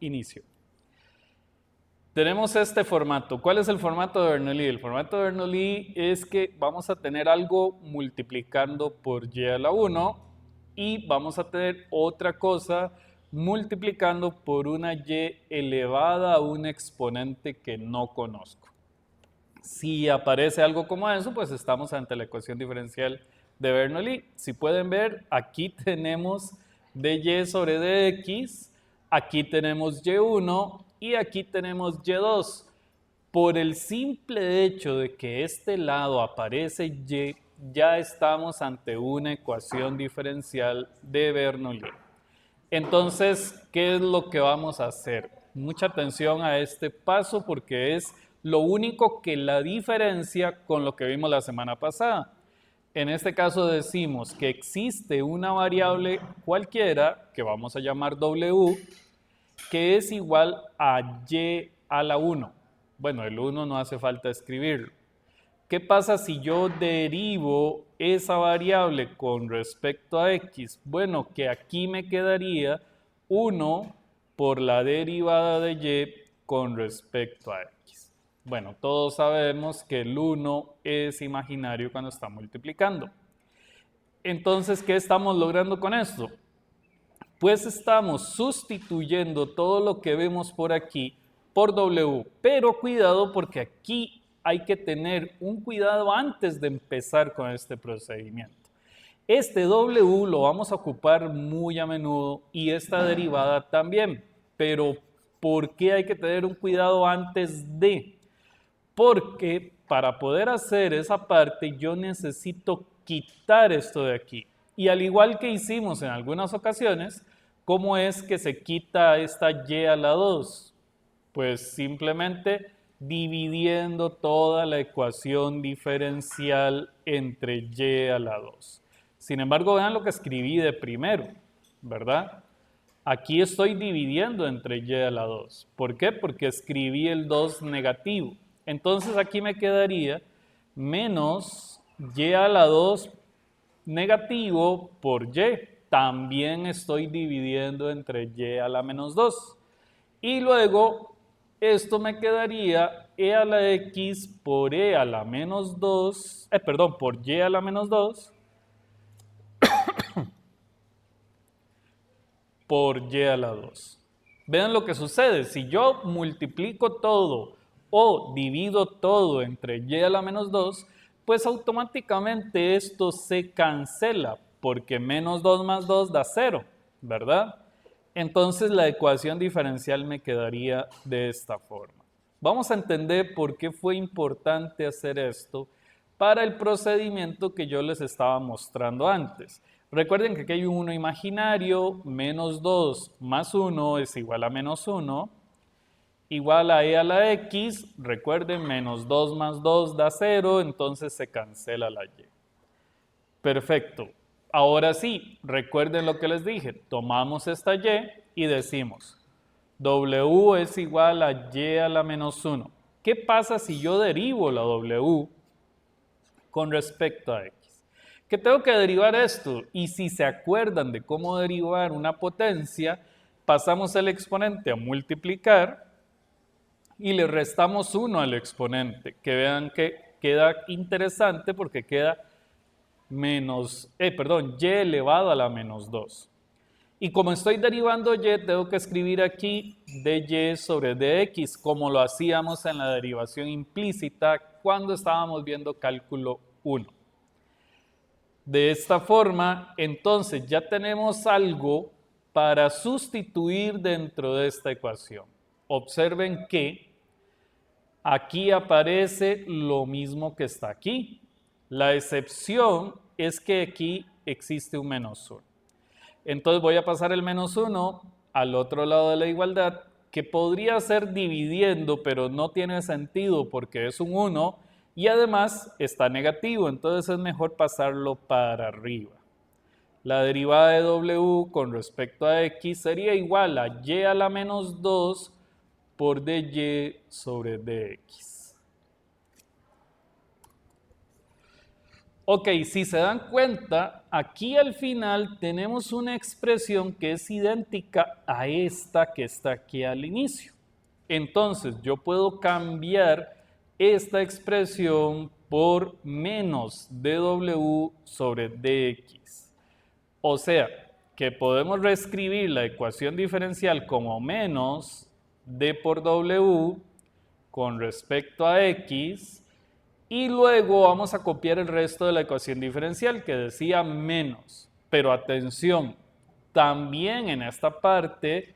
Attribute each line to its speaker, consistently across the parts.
Speaker 1: Inicio. Tenemos este formato. ¿Cuál es el formato de Bernoulli? El formato de Bernoulli es que vamos a tener algo multiplicando por y a la 1 y vamos a tener otra cosa multiplicando por una y elevada a un exponente que no conozco. Si aparece algo como eso, pues estamos ante la ecuación diferencial de Bernoulli. Si pueden ver, aquí tenemos dy sobre dx, aquí tenemos y1 y aquí tenemos y2. Por el simple hecho de que este lado aparece y, ya estamos ante una ecuación diferencial de Bernoulli. Entonces, ¿qué es lo que vamos a hacer? Mucha atención a este paso porque es lo único que la diferencia con lo que vimos la semana pasada. En este caso decimos que existe una variable cualquiera, que vamos a llamar w, que es igual a y a la 1. Bueno, el 1 no hace falta escribirlo. ¿Qué pasa si yo derivo esa variable con respecto a x? Bueno, que aquí me quedaría 1 por la derivada de y con respecto a x. Bueno, todos sabemos que el 1 es imaginario cuando está multiplicando. Entonces, ¿qué estamos logrando con esto? Pues estamos sustituyendo todo lo que vemos por aquí por w, pero cuidado porque aquí hay que tener un cuidado antes de empezar con este procedimiento. Este w lo vamos a ocupar muy a menudo y esta derivada también, pero ¿por qué hay que tener un cuidado antes de? Porque para poder hacer esa parte yo necesito quitar esto de aquí. Y al igual que hicimos en algunas ocasiones, ¿cómo es que se quita esta y a la 2? Pues simplemente dividiendo toda la ecuación diferencial entre y a la 2. Sin embargo, vean lo que escribí de primero, ¿verdad? Aquí estoy dividiendo entre y a la 2. ¿Por qué? Porque escribí el 2 negativo. Entonces aquí me quedaría menos y a la 2 negativo por y. También estoy dividiendo entre y a la menos 2. Y luego esto me quedaría e a la x por e a la menos 2, por y a la menos 2 por y a la 2. Vean lo que sucede, si yo multiplico todo o divido todo entre y a la menos 2, pues automáticamente esto se cancela, porque menos 2 más 2 da 0, ¿verdad? Entonces la ecuación diferencial me quedaría de esta forma. Vamos a entender por qué fue importante hacer esto para el procedimiento que yo les estaba mostrando antes. Recuerden que aquí hay un 1 imaginario, menos 2 más 1 es igual a menos 1, igual a e a la x, recuerden, menos 2 más 2 da 0, entonces se cancela la y. Perfecto. Ahora sí, recuerden lo que les dije, tomamos esta y decimos w es igual a y a la menos 1. ¿Qué pasa si yo derivo la w con respecto a x? Que tengo que derivar esto, y si se acuerdan de cómo derivar una potencia, pasamos el exponente a multiplicar y le restamos 1 al exponente, que vean que queda interesante porque queda y elevado a la menos 2. Y como estoy derivando y, tengo que escribir aquí dy sobre dx, como lo hacíamos en la derivación implícita cuando estábamos viendo cálculo 1. De esta forma, entonces ya tenemos algo para sustituir dentro de esta ecuación. Observen que aquí aparece lo mismo que está aquí. La excepción es que aquí existe un menos 1. Entonces voy a pasar el menos 1 al otro lado de la igualdad, que podría ser dividiendo, pero no tiene sentido porque es un 1 y además está negativo, entonces es mejor pasarlo para arriba. La derivada de w con respecto a x sería igual a y a la menos 2 por dy sobre dx. Ok, si se dan cuenta, aquí al final tenemos una expresión que es idéntica a esta que está aquí al inicio. Entonces, yo puedo cambiar esta expresión por menos dw sobre dx. O sea, que podemos reescribir la ecuación diferencial como menos d por w con respecto a x, y luego vamos a copiar el resto de la ecuación diferencial que decía menos. Pero atención, también en esta parte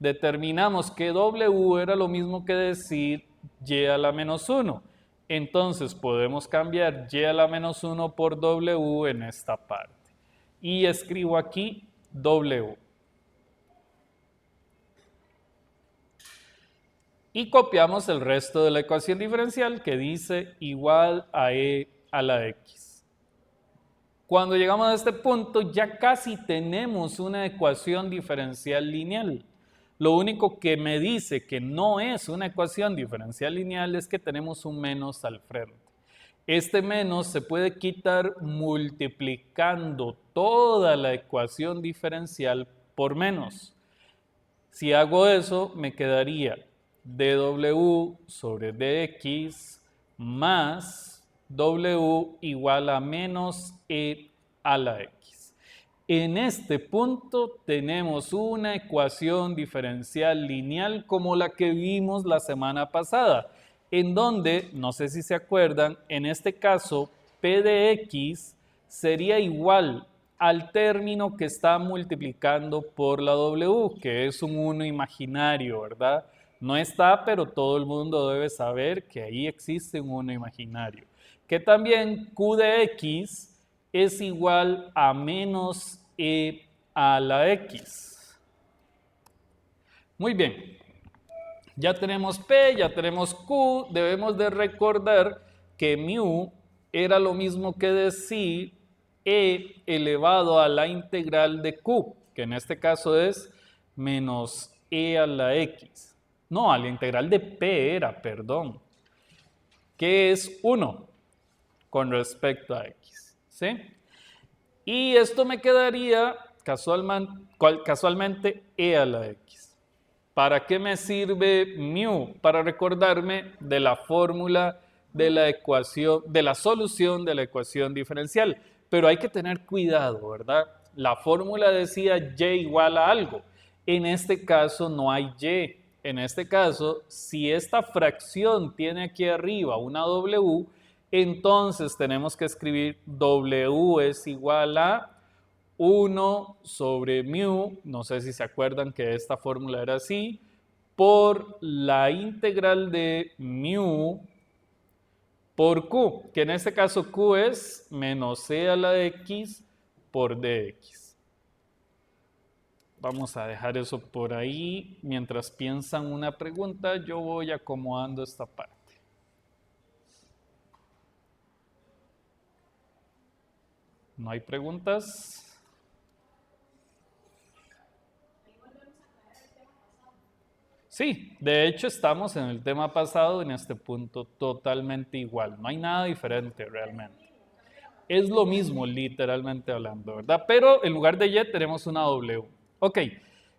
Speaker 1: determinamos que w era lo mismo que decir y a la menos 1. Entonces podemos cambiar y a la menos 1 por w en esta parte. Y escribo aquí w. Y copiamos el resto de la ecuación diferencial que dice igual a e a la x. Cuando llegamos a este punto ya casi tenemos una ecuación diferencial lineal. Lo único que me dice que no es una ecuación diferencial lineal es que tenemos un menos al frente. Este menos se puede quitar multiplicando toda la ecuación diferencial por menos. Si hago eso, me quedaría dw sobre dx más w igual a menos e a la x. En este punto tenemos una ecuación diferencial lineal como la que vimos la semana pasada, en donde, no sé si se acuerdan, en este caso p de x sería igual al término que está multiplicando por la w, que es un 1 imaginario, ¿verdad? No está, pero todo el mundo debe saber que ahí existe un 1 imaginario. Que también q de x es igual a menos e a la x. Muy bien. Ya tenemos p, ya tenemos q. Debemos de recordar que mu era lo mismo que decir e elevado a la integral de q, que en este caso es menos e a la x. No, a la integral de p era, perdón, que es 1 con respecto a x, ¿sí? Y esto me quedaría casualmente e a la x. ¿Para qué me sirve mu? Para recordarme de la fórmula de la ecuación, de la solución de la ecuación diferencial. Pero hay que tener cuidado, ¿verdad? La fórmula decía y igual a algo. En este caso no hay y. En este caso, si esta fracción tiene aquí arriba una w, entonces tenemos que escribir w es igual a 1 sobre mu, no sé si se acuerdan que esta fórmula era así, por la integral de mu por q, que en este caso q es menos e a la x por dx. Vamos a dejar eso por ahí. Mientras piensan una pregunta, yo voy acomodando esta parte. ¿No hay preguntas? Sí, de hecho estamos en el tema pasado en este punto totalmente igual. No hay nada diferente realmente. Es lo mismo literalmente hablando, ¿verdad? Pero en lugar de y tenemos una w. Ok,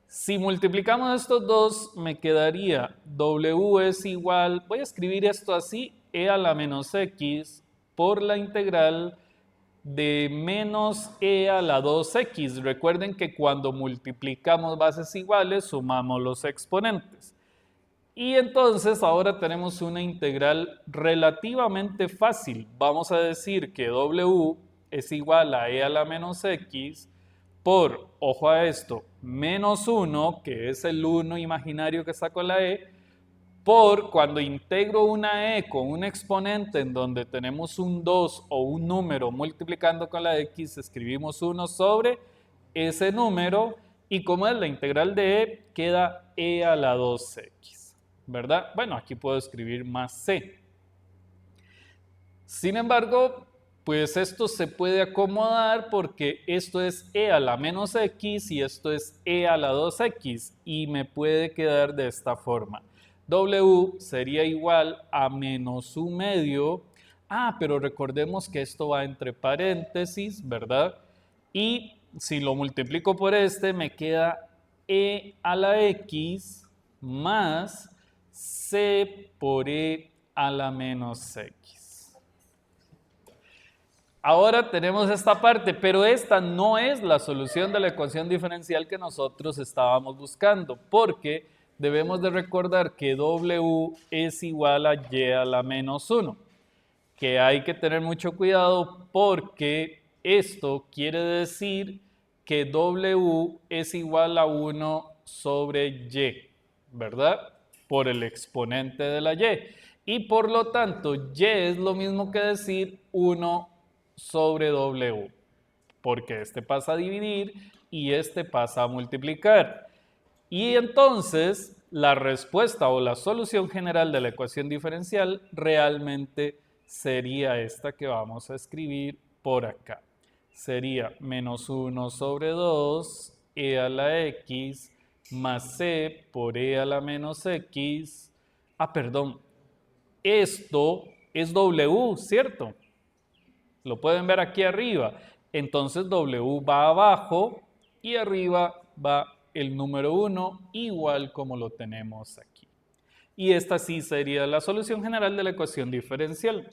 Speaker 1: si multiplicamos estos dos, me quedaría w es igual, voy a escribir esto así, e a la menos x por la integral de menos e a la 2x. Recuerden que cuando multiplicamos bases iguales, sumamos los exponentes. Y entonces ahora tenemos una integral relativamente fácil. Vamos a decir que w es igual a e a la menos x por, ojo a esto, menos 1, que es el 1 imaginario que está con la e, por cuando integro una e con un exponente en donde tenemos un 2 o un número multiplicando con la x, escribimos 1 sobre ese número y como es la integral de e, queda e a la 2x, ¿verdad? Bueno, aquí puedo escribir más c. Sin embargo, pues esto se puede acomodar porque esto es e a la menos x y esto es e a la 2x y me puede quedar de esta forma. W sería igual a menos 1 medio Pero recordemos que esto va entre paréntesis, ¿verdad? Y si lo multiplico por este, me queda e a la x más c por e a la menos x. Ahora tenemos esta parte, pero esta no es la solución de la ecuación diferencial que nosotros estábamos buscando, porque debemos de recordar que w es igual a y a la menos 1, que hay que tener mucho cuidado porque esto quiere decir que w es igual a 1 sobre y, ¿verdad? Por el exponente de la y. Y por lo tanto, y es lo mismo que decir 1 sobre w, porque este pasa a dividir y este pasa a multiplicar. Y entonces la respuesta o la solución general de la ecuación diferencial realmente sería esta que vamos a escribir por acá. Sería menos 1 sobre 2 e a la x más c por e a la menos x. Perdón, esto es w, ¿cierto? Lo pueden ver aquí arriba. Entonces w va abajo y arriba va el número 1 igual como lo tenemos aquí. Y esta sí sería la solución general de la ecuación diferencial.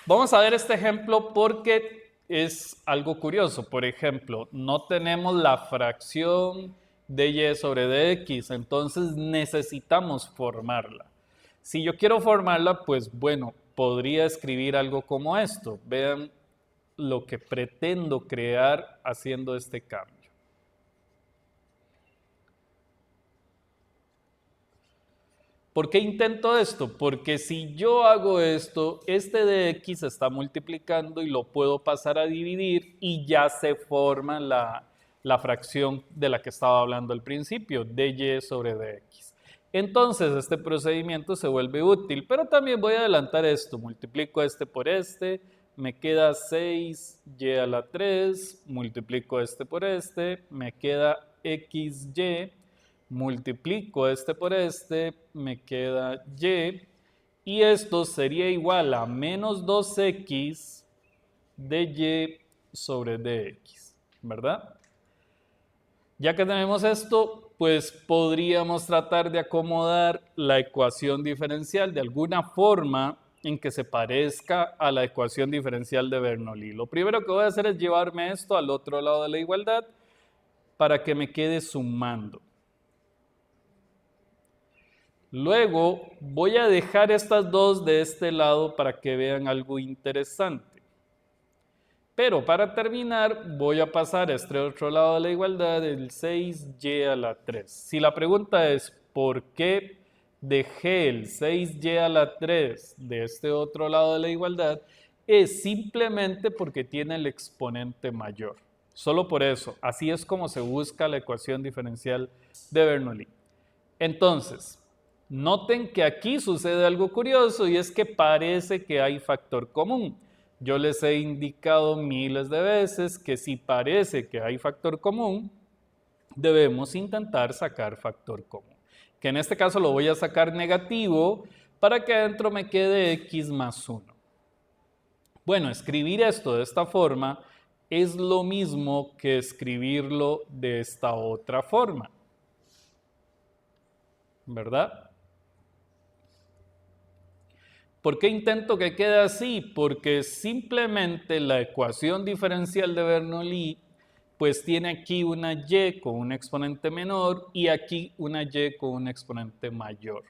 Speaker 1: Vamos a ver este ejemplo porque es algo curioso. Por ejemplo, no tenemos la fracción de y sobre dx, entonces necesitamos formarla. Si yo quiero formarla, pues bueno, podría escribir algo como esto. Vean lo que pretendo crear haciendo este cambio. ¿Por qué intento esto? Porque si yo hago esto, este de x se está multiplicando y lo puedo pasar a dividir y ya se forma la fracción de la que estaba hablando al principio, dy sobre dx. Entonces este procedimiento se vuelve útil, pero también voy a adelantar esto. Multiplico este por este, me queda 6y a la 3, multiplico este por este, me queda xy. Multiplico este por este, me queda y, y esto sería igual a menos 2x de y sobre dx, ¿verdad? Ya que tenemos esto, pues podríamos tratar de acomodar la ecuación diferencial de alguna forma en que se parezca a la ecuación diferencial de Bernoulli. Lo primero que voy a hacer es llevarme esto al otro lado de la igualdad para que me quede sumando. Luego voy a dejar estas dos de este lado para que vean algo interesante. Pero para terminar voy a pasar a este otro lado de la igualdad el 6y a la 3. Si la pregunta es ¿por qué dejé el 6y a la 3 de este otro lado de la igualdad? Es simplemente porque tiene el exponente mayor. Solo por eso. Así es como se busca la ecuación diferencial de Bernoulli. Entonces, noten que aquí sucede algo curioso y es que parece que hay factor común. Yo les he indicado miles de veces que si parece que hay factor común, debemos intentar sacar factor común. Que en este caso lo voy a sacar negativo para que adentro me quede x más 1. Bueno, escribir esto de esta forma es lo mismo que escribirlo de esta otra forma, ¿verdad? ¿Por qué intento que quede así? Porque simplemente la ecuación diferencial de Bernoulli pues tiene aquí una y con un exponente menor y aquí una y con un exponente mayor.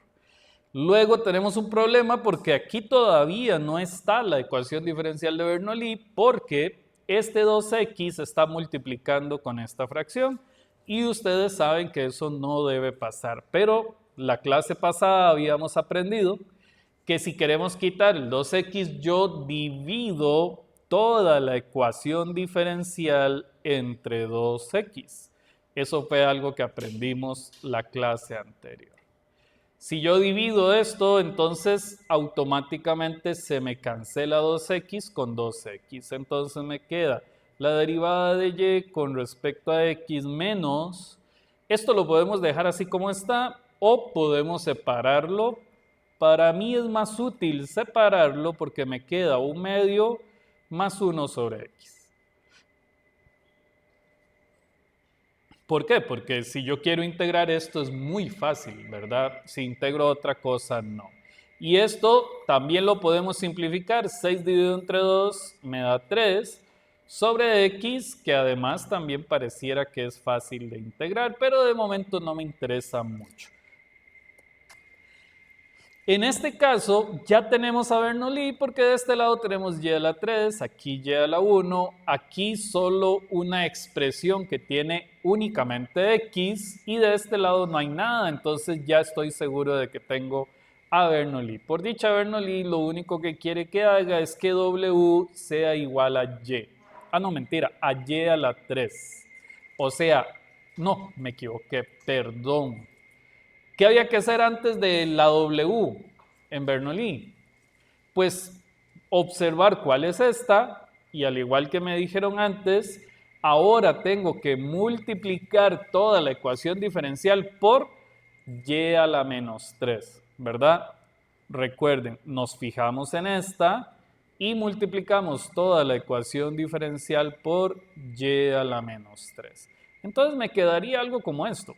Speaker 1: Luego tenemos un problema porque aquí todavía no está la ecuación diferencial de Bernoulli porque este 2x está multiplicando con esta fracción y ustedes saben que eso no debe pasar. Pero la clase pasada habíamos aprendido que si queremos quitar el 2x, yo divido toda la ecuación diferencial entre 2x. Eso fue algo que aprendimos la clase anterior. Si yo divido esto, entonces automáticamente se me cancela 2x con 2x. Entonces me queda la derivada de y con respecto a x menos. Esto lo podemos dejar así como está o podemos separarlo para mí es más útil separarlo porque me queda 1/2 más 1 sobre x. ¿Por qué? Porque si yo quiero integrar esto es muy fácil, ¿verdad? Si integro otra cosa, no. Y esto también lo podemos simplificar. 6 dividido entre 2 me da 3 sobre x, que además también pareciera que es fácil de integrar, pero de momento no me interesa mucho. En este caso ya tenemos a Bernoulli porque de este lado tenemos y a la 3, aquí y a la 1, aquí solo una expresión que tiene únicamente x y de este lado no hay nada, entonces ya estoy seguro de que tengo a Bernoulli. Por dicha Bernoulli lo único que quiere que haga es que w sea igual a y. Ah, no, mentira, a y a la 3. O sea, no, me equivoqué, perdón. ¿Qué había que hacer antes de la W en Bernoulli? Pues observar cuál es esta y al igual que me dijeron antes, ahora tengo que multiplicar toda la ecuación diferencial por y a la menos 3, ¿verdad? Recuerden, nos fijamos en esta y multiplicamos toda la ecuación diferencial por y a la menos 3. Entonces me quedaría algo como esto.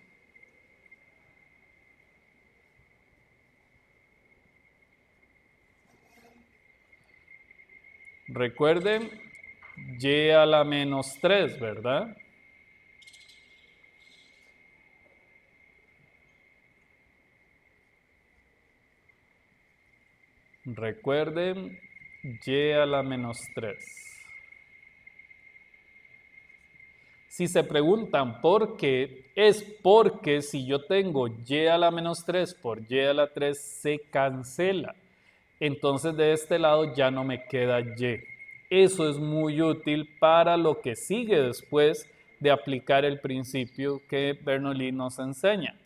Speaker 1: Recuerden, y a la menos 3, ¿verdad? Recuerden, y a la menos 3. Si se preguntan por qué, es porque si yo tengo y a la menos 3 por y a la 3 se cancela. Entonces de este lado ya no me queda y. Eso es muy útil para lo que sigue después de aplicar el principio que Bernoulli nos enseña.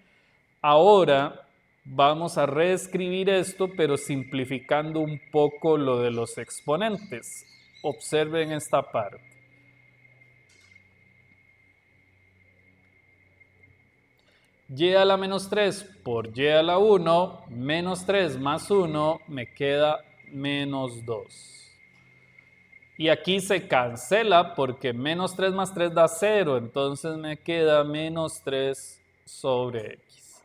Speaker 1: Ahora vamos a reescribir esto, pero simplificando un poco lo de los exponentes. Observen esta parte. Y a la menos 3 por y a la 1, menos 3 más 1 me queda menos 2. Y aquí se cancela porque menos 3 más 3 da 0, entonces me queda menos 3 sobre x.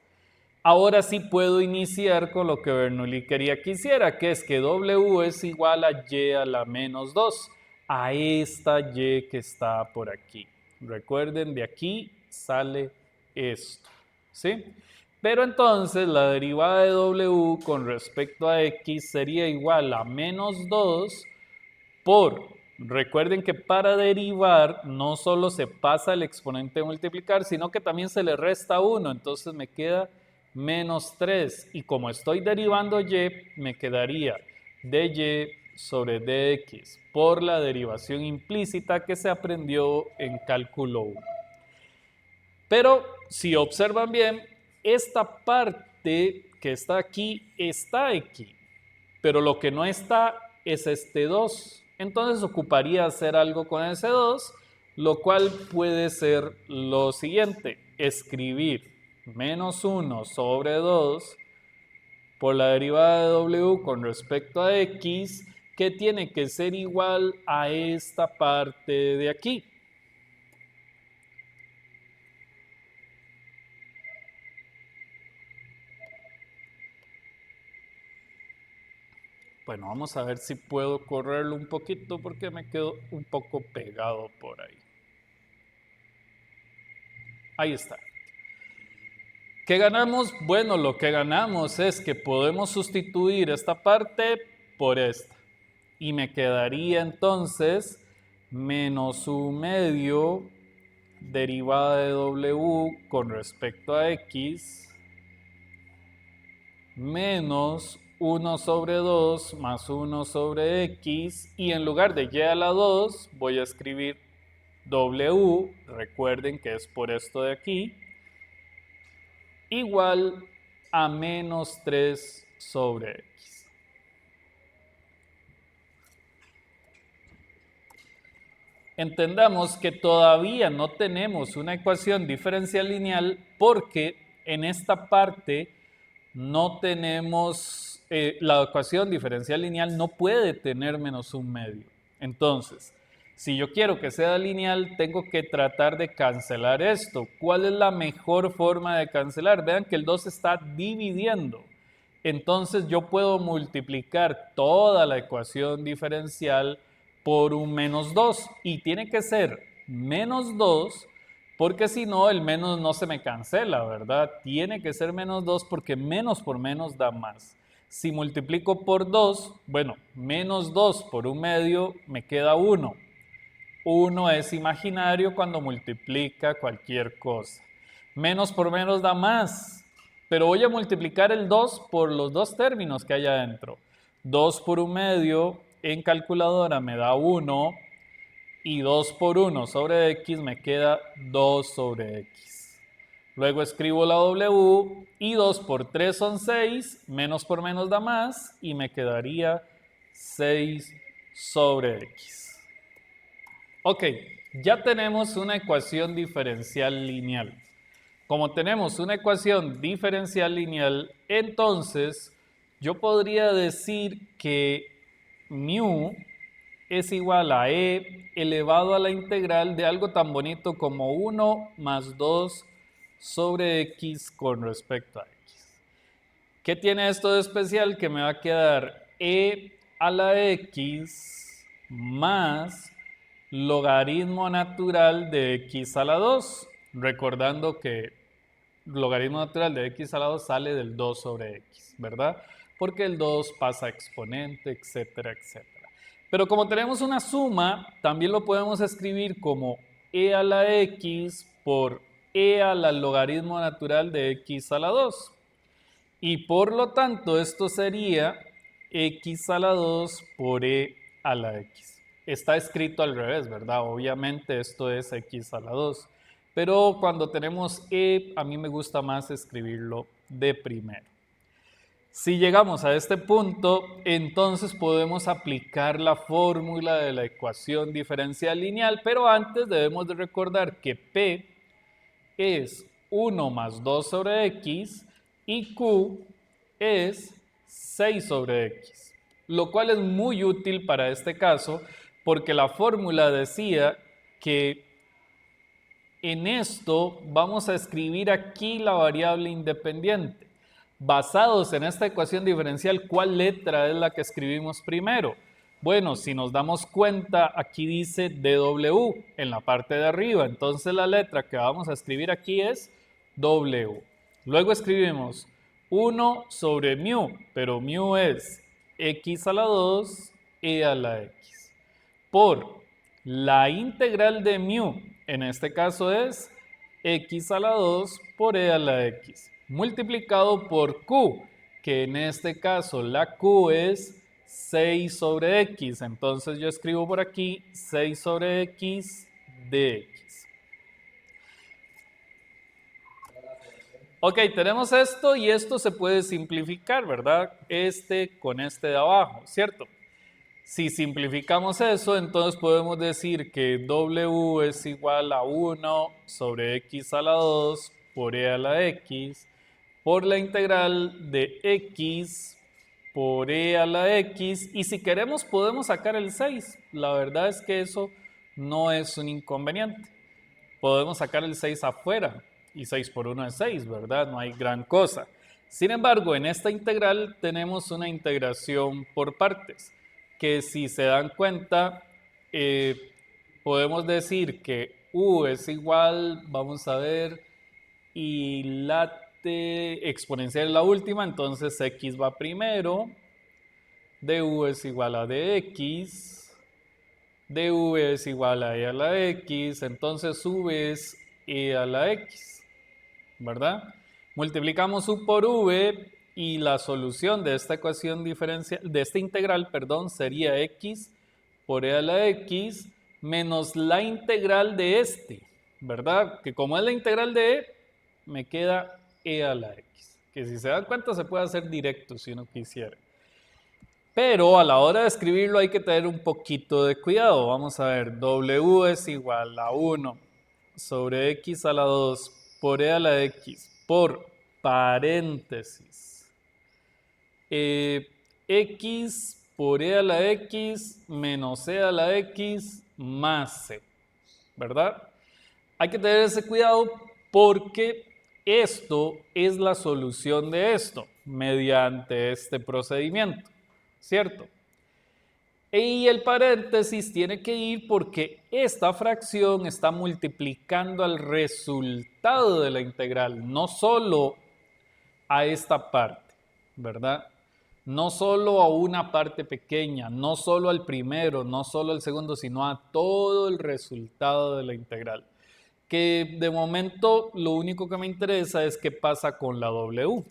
Speaker 1: Ahora sí puedo iniciar con lo que Bernoulli quería que hiciera, que es que w es igual a y a la menos 2, a esta y que está por aquí. Recuerden, de aquí sale esto, ¿sí? Pero entonces la derivada de w con respecto a x sería igual a menos 2 recuerden que para derivar no solo se pasa el exponente de multiplicar, sino que también se le resta 1, entonces me queda menos 3. Y como estoy derivando y, me quedaría dy sobre dx por la derivación implícita que se aprendió en cálculo 1. Pero si observan bien, esta parte que está aquí, pero lo que no está es este 2. Entonces ocuparía hacer algo con ese 2, lo cual puede ser lo siguiente: escribir menos 1 sobre 2 por la derivada de w con respecto a x, que tiene que ser igual a esta parte de aquí. Bueno, vamos a ver si puedo correrlo un poquito porque me quedo un poco pegado por ahí. Ahí está. ¿Qué ganamos? Bueno, lo que ganamos es que podemos sustituir esta parte por esta. Y me quedaría entonces menos 1/2 derivada de w con respecto a x menos 1 sobre 2 más 1 sobre x, y en lugar de y a la 2 voy a escribir w, recuerden que es por esto de aquí, igual a menos 3 sobre x. Entendamos que todavía no tenemos una ecuación diferencial lineal porque en esta parte no tenemos la ecuación diferencial lineal no puede tener menos un medio. Entonces, si yo quiero que sea lineal, tengo que tratar de cancelar esto. ¿Cuál es la mejor forma de cancelar? Vean que el 2 está dividiendo. Entonces yo puedo multiplicar toda la ecuación diferencial por un menos 2. Y tiene que ser menos 2 porque si no, el menos no se me cancela, ¿verdad? Tiene que ser menos 2 porque menos por menos da más. Si multiplico por 2, bueno, menos 2 por un medio me queda 1. 1 es imaginario cuando multiplica cualquier cosa. Menos por menos da más, pero voy a multiplicar el 2 por los dos términos que hay adentro. 2 por un medio en calculadora me da 1 y 2 por 1 sobre x me queda 2 sobre x. Luego escribo la W y 2 por 3 son 6, menos por menos da más y me quedaría 6 sobre x. Ok, ya tenemos una ecuación diferencial lineal. Como tenemos una ecuación diferencial lineal, entonces yo podría decir que mu es igual a e elevado a la integral de algo tan bonito como 1 más 2 sobre x con respecto a x. ¿Qué tiene esto de especial? Que me va a quedar e a la x más logaritmo natural de x a la 2, recordando que logaritmo natural de x a la 2 sale del 2 sobre x, ¿verdad? Porque el 2 pasa a exponente, etcétera, etcétera. Pero como tenemos una suma, también lo podemos escribir como e a la x por e a la logaritmo natural de x a la 2. Y por lo tanto, esto sería x a la 2 por e a la x. Está escrito al revés, ¿verdad? Obviamente esto es x a la 2. Pero cuando tenemos e, a mí me gusta más escribirlo de primero. Si llegamos a este punto, entonces podemos aplicar la fórmula de la ecuación diferencial lineal, pero antes debemos de recordar que P es 1 más 2 sobre x y Q es 6 sobre x, lo cual es muy útil para este caso porque la fórmula decía que en esto vamos a escribir aquí la variable independiente. Basados en esta ecuación diferencial, ¿cuál letra es la que escribimos primero? Bueno, si nos damos cuenta, aquí dice dw en la parte de arriba. Entonces la letra que vamos a escribir aquí es w. Luego escribimos 1 sobre mu, pero mu es x a la 2, e a la x. Por la integral de mu, en este caso es x a la 2 por e a la x, multiplicado por q, que en este caso la q es 6 sobre x. Entonces yo escribo por aquí 6 sobre x de x. Ok, tenemos esto y esto se puede simplificar, ¿verdad? Este con este de abajo, ¿cierto? Si simplificamos eso, entonces podemos decir que w es igual a 1 sobre x a la 2 por e a la x por la integral de x por e a la x, y si queremos podemos sacar el 6. La verdad es que eso no es un inconveniente. Podemos sacar el 6 afuera y 6 por 1 es 6, ¿verdad? No hay gran cosa. Sin embargo, en esta integral tenemos una integración por partes, que si se dan cuenta, podemos decir que u es igual, vamos a ver, y la exponencial es la última, entonces x va primero, du es igual a dx, dv es igual a e a la x, entonces v es e a la x, ¿verdad? Multiplicamos u por v y la solución de esta ecuación diferencial, de esta integral, perdón, sería x por e a la x menos la integral de este, ¿verdad? Que como es la integral de e, me queda e a la x, que si se dan cuenta se puede hacer directo si uno quisiera. Pero a la hora de escribirlo hay que tener un poquito de cuidado. Vamos a ver, w es igual a 1 sobre x a la 2 por e a la x por paréntesis X por e a la x menos e a la x más c, ¿verdad? Hay que tener ese cuidado porque esto es la solución de esto mediante este procedimiento, ¿cierto? Y el paréntesis tiene que ir porque esta fracción está multiplicando al resultado de la integral, no solo a esta parte, ¿verdad? No solo a una parte pequeña, no solo al primero, no solo al segundo, sino a todo el resultado de la integral. Que de momento lo único que me interesa es qué pasa con la W.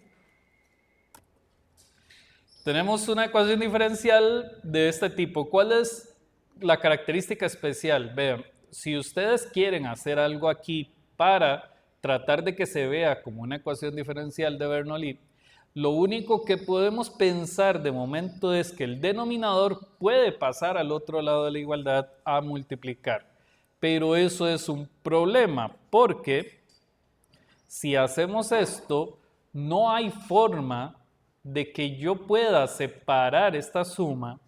Speaker 1: Tenemos una ecuación diferencial de este tipo. ¿Cuál es la característica especial? Vean, si ustedes quieren hacer algo aquí para tratar de que se vea como una ecuación diferencial de Bernoulli, lo único que podemos pensar de momento es que el denominador puede pasar al otro lado de la igualdad a multiplicar. Pero eso es un problema porque si hacemos esto, no hay forma de que yo pueda separar esta suma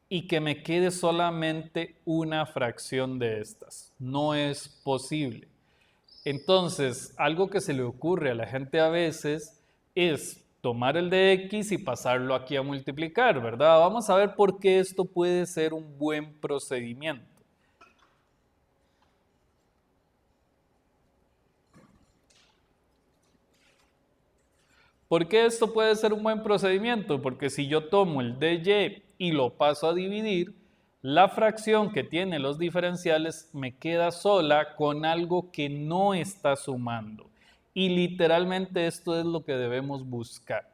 Speaker 1: y que me quede solamente una fracción de estas. No es posible. Entonces, algo que se le ocurre a la gente a veces es tomar el de x y pasarlo aquí a multiplicar, ¿verdad? Vamos a ver por qué esto puede ser un buen procedimiento. ¿Por qué esto puede ser un buen procedimiento? Porque si yo tomo el dy y lo paso a dividir, la fracción que tiene los diferenciales me queda sola con algo que no está sumando. Y literalmente esto es lo que debemos buscar,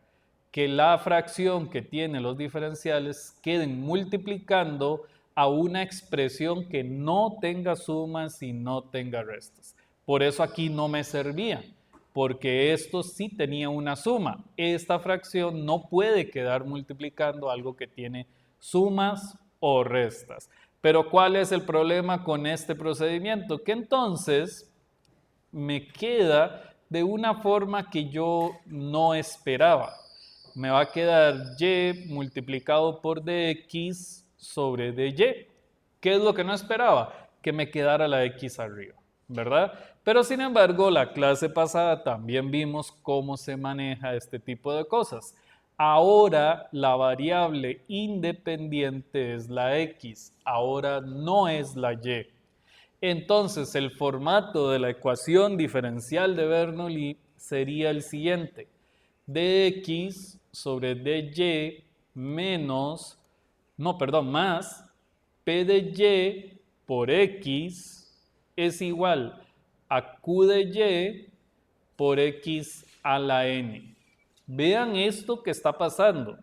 Speaker 1: que la fracción que tiene los diferenciales queden multiplicando a una expresión que no tenga sumas y no tenga restas. Por eso aquí no me servía, porque esto sí tenía una suma. Esta fracción no puede quedar multiplicando algo que tiene sumas o restas. Pero ¿cuál es el problema con este procedimiento? Que entonces me queda de una forma que yo no esperaba. Me va a quedar y multiplicado por dx sobre dy. ¿Qué es lo que no esperaba? Que me quedara la x arriba, ¿verdad? Pero sin embargo, la clase pasada también vimos cómo se maneja este tipo de cosas. Ahora la variable independiente es la x, ahora no es la y. Entonces el formato de la ecuación diferencial de Bernoulli sería el siguiente: dx sobre dy menos, más p de y por x es igual a q de y por x a la n. Vean esto que está pasando.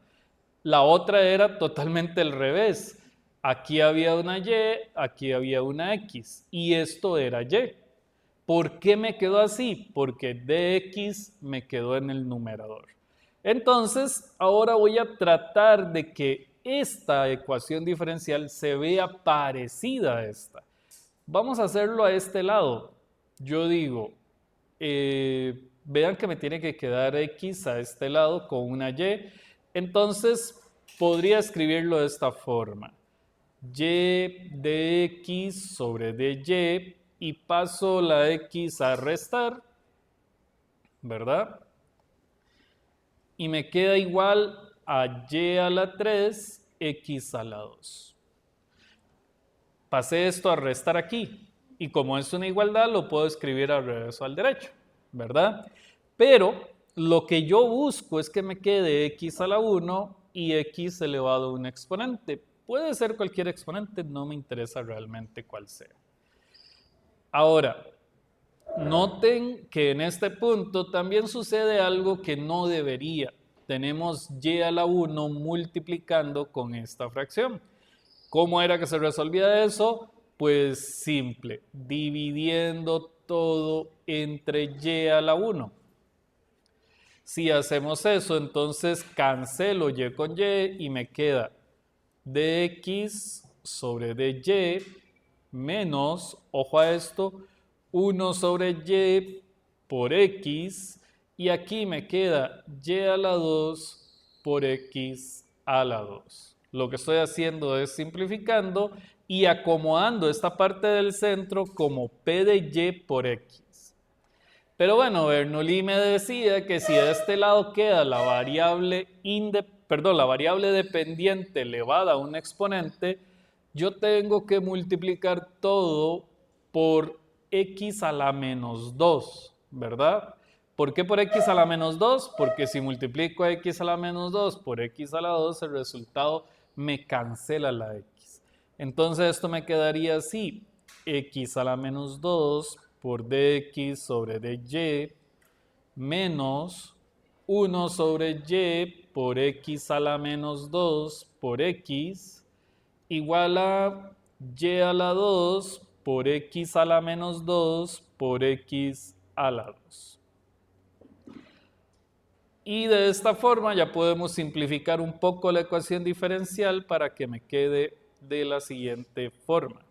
Speaker 1: La otra era totalmente al revés. Aquí había una y, aquí había una x, y esto era y. ¿Por qué me quedó así? Porque dx me quedó en el numerador. Entonces, ahora voy a tratar de que esta ecuación diferencial se vea parecida a esta. Vamos a hacerlo a este lado. Yo digo, vean que me tiene que quedar x a este lado con una y. Entonces, podría escribirlo de esta forma: y de x sobre dy, y paso la x a restar, ¿verdad? Y me queda igual a y a la 3, x a la 2. Pasé esto a restar aquí, y como es una igualdad, lo puedo escribir al revés o al derecho, ¿verdad? Pero lo que yo busco es que me quede x a la 1 y x elevado a un exponente. Puede ser cualquier exponente, no me interesa realmente cuál sea. Ahora, noten que en este punto también sucede algo que no debería. Tenemos y a la 1 multiplicando con esta fracción. ¿Cómo era que se resolvía eso? Pues simple, dividiendo todo entre y a la 1. Si hacemos eso, entonces cancelo y con y me queda dx sobre dy menos, ojo a esto, 1 sobre y por x, y aquí me queda y a la 2 por x a la 2. Lo que estoy haciendo es simplificando y acomodando esta parte del centro como p de y por x. Pero bueno, Bernoulli me decía que si de este lado queda la variable dependiente elevada a un exponente, yo tengo que multiplicar todo por x a la menos 2, ¿verdad? ¿Por qué por x a la menos 2? Porque si multiplico x a la menos 2 por x a la 2, el resultado me cancela la x. Entonces esto me quedaría así, x a la menos 2 por dx sobre dy menos 1 sobre y por x a la menos 2 por x igual a y a la 2 por x a la menos 2 por x a la 2. Y de esta forma ya podemos simplificar un poco la ecuación diferencial para que me quede de la siguiente forma.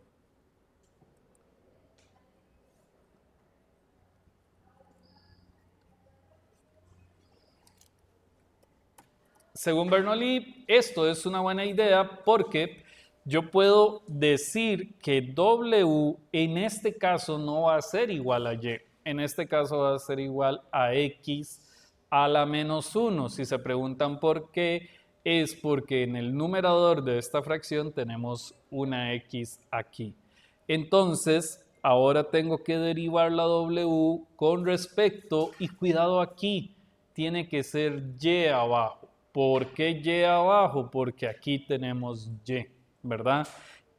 Speaker 1: Según Bernoulli, esto es una buena idea porque yo puedo decir que W en este caso no va a ser igual a Y. En este caso va a ser igual a X a la menos 1. Si se preguntan por qué, es porque en el numerador de esta fracción tenemos una X aquí. Entonces, ahora tengo que derivar la W con respecto, y cuidado aquí, tiene que ser Y abajo. ¿Por qué Y abajo? Porque aquí tenemos Y, ¿verdad?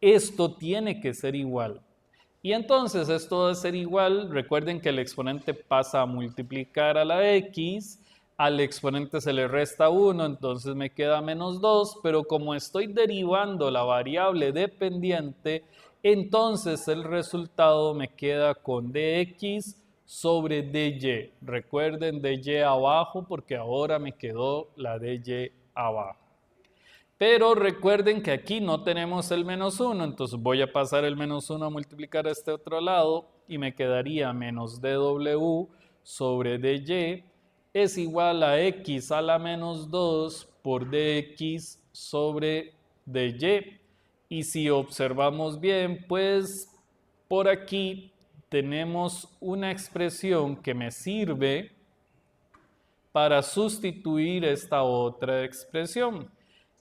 Speaker 1: Esto tiene que ser igual. Y entonces esto de ser igual, recuerden que el exponente pasa a multiplicar a la x, al exponente se le resta 1, entonces me queda menos 2, pero como estoy derivando la variable dependiente, entonces el resultado me queda con dx sobre dy. Recuerden dy abajo porque ahora me quedó la dy abajo. Pero recuerden que aquí no tenemos el menos 1, entonces voy a pasar el menos 1 a multiplicar a este otro lado y me quedaría menos dw sobre dy es igual a x a la menos 2 por dx sobre dy. Y si observamos bien, pues por aquí tenemos una expresión que me sirve para sustituir esta otra expresión.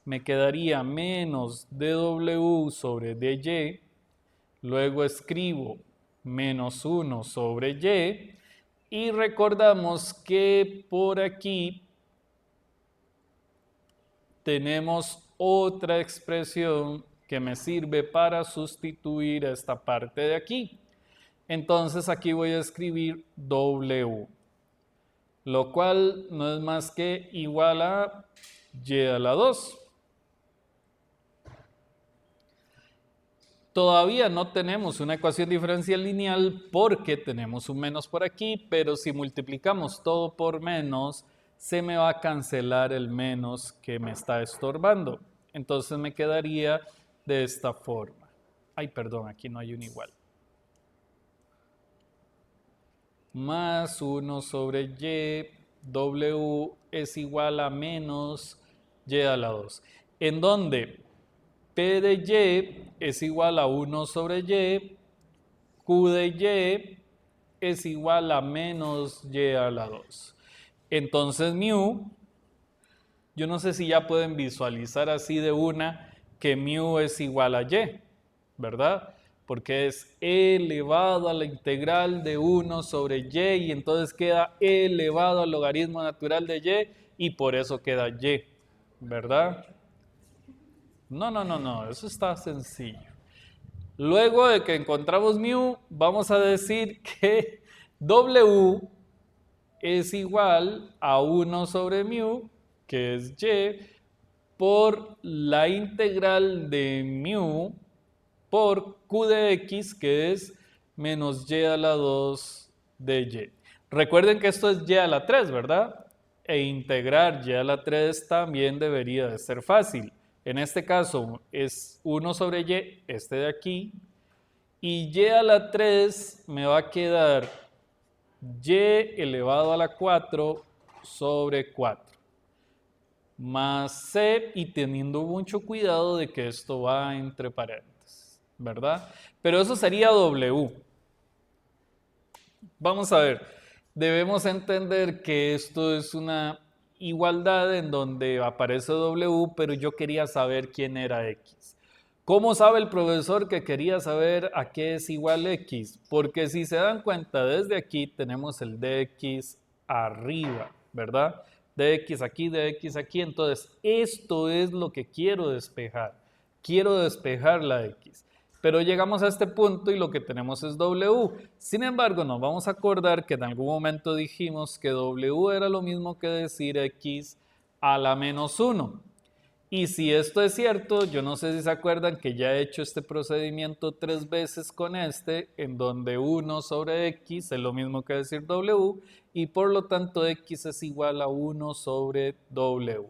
Speaker 1: Me quedaría menos dw sobre dy, luego escribo menos 1 sobre y, y recordamos que por aquí tenemos otra expresión que me sirve para sustituir esta parte de aquí. Entonces aquí voy a escribir w, lo cual no es más que igual a y a la 2. Todavía no tenemos una ecuación diferencial lineal porque tenemos un menos por aquí, pero si multiplicamos todo por menos, se me va a cancelar el menos que me está estorbando. Entonces me quedaría de esta forma. Ay, perdón, aquí no hay un igual. Más 1 sobre y, w es igual a menos y a la 2. ¿En dónde? P de y es igual a 1 sobre y, Q de y es igual a menos y a la 2. Entonces mu, yo no sé si ya pueden visualizar así de una que mu es igual a y, ¿verdad? Porque es e elevado a la integral de 1 sobre y entonces queda e elevado al logaritmo natural de y por eso queda y, ¿verdad? No, eso está sencillo. Luego de que encontramos mu, vamos a decir que w es igual a 1 sobre mu, que es y, por la integral de mu por q de x, que es menos y a la 2 de y. Recuerden que esto es y a la 3, ¿verdad? E integrar y a la 3 también debería de ser fácil. En este caso es 1 sobre y, este de aquí, y y a la 3 me va a quedar y elevado a la 4 sobre 4. más c, y teniendo mucho cuidado de que esto va entre paréntesis, ¿verdad? Pero eso sería w. Vamos a ver, debemos entender que esto es una igualdad en donde aparece w, pero yo quería saber quién era x. ¿Cómo sabe el profesor que quería saber a qué es igual x? Porque si se dan cuenta, desde aquí tenemos el dx arriba, ¿verdad? Dx aquí, entonces esto es lo que quiero despejar. Quiero despejar la x. Pero llegamos a este punto y lo que tenemos es w. Sin embargo, nos vamos a acordar que en algún momento dijimos que w era lo mismo que decir x a la menos 1. Y si esto es cierto, yo no sé si se acuerdan que ya he hecho este procedimiento 3 veces con este, en donde 1 sobre x es lo mismo que decir w, y por lo tanto x es igual a 1 sobre w.